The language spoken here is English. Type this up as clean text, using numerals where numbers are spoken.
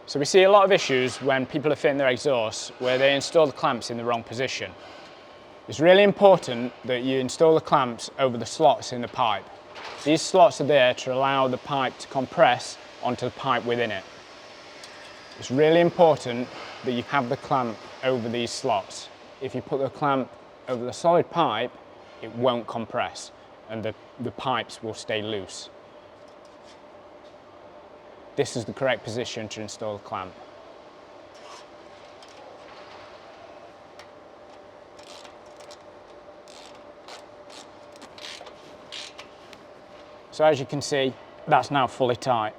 So we see a lot of issues when people are fitting their exhausts where they install the clamps in the wrong position. It's really important that you install the clamps over the slots in the pipe. These slots are there to allow the pipe to compress onto the pipe within it. It's really important that you have the clamp over these slots. If you put the clamp over the solid pipe, it won't compress and the pipes will stay loose. This is the correct position to install the clamp. So as you can see, that's now fully tight.